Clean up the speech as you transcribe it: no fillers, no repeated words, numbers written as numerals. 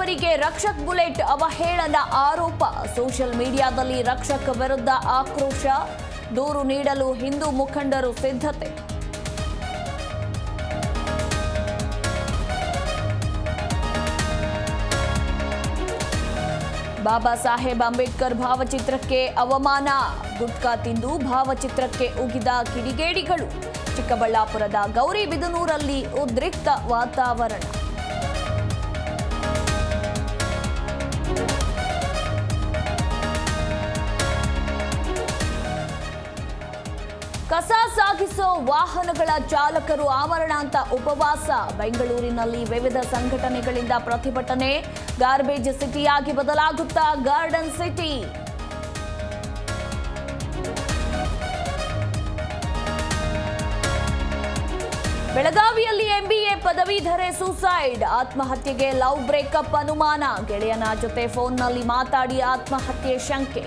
ಡ್ರೈವರಿಗೆ Rakshak bullet ಅವಹೇಳನ ಆರೋಪ. Social ಮೀಡಿಯಾದಲ್ಲಿ ರಕ್ಷಕ್ ವಿರುದ್ಧ ಆಕ್ರೋಶ. ದೂರು ನೀಡಲು ಹಿಂದೂ ಮುಖಂಡರು ಸಿದ್ಧತೆ. ಬಾಬಾ ಸಾಹೇಬ್ ಅಂಬೇಡ್ಕರ್ ಭಾವಚಿತ್ರಕ್ಕೆ ಅವಮಾನ. ಗುಟ್ಕಾ ತಿಂದು ಭಾವಚಿತ್ರಕ್ಕೆ ಉಗಿದ ಕಿಡಿಗೇಡಿಗಳು. ಚಿಕ್ಕಬಳ್ಳಾಪುರದ ಗೌರಿಬಿದನೂರಲ್ಲಿ ಉದ್ರಿಕ್ತ ವಾತಾವರಣ. ಕಸ ಸಾಗಿಸೋ ವಾಹನಗಳ ಚಾಲಕರು ಆಮರಣಾಂತ ಉಪವಾಸ. ಬೆಂಗಳೂರಿನಲ್ಲಿ ವಿವಿಧ ಸಂಘಟನೆಗಳಿಂದ ಪ್ರತಿಭಟನೆ. ಗಾರ್ಬೇಜ್ ಸಿಟಿಯಾಗಿ ಬದಲಾಗುತ್ತಾ ಗಾರ್ಡನ್ ಸಿಟಿ. ಬೆಳಗಾವಿಯಲ್ಲಿ MBA ಪದವೀಧರೆ ಸೂಸೈಡ್. ಆತ್ಮಹತ್ಯೆಗೆ ಲವ್ ಬ್ರೇಕಪ್ ಅನುಮಾನ. ಗೆಳೆಯನ ಜೊತೆ ಫೋನ್ನಲ್ಲಿ ಮಾತಾಡಿ ಆತ್ಮಹತ್ಯೆ ಶಂಕೆ.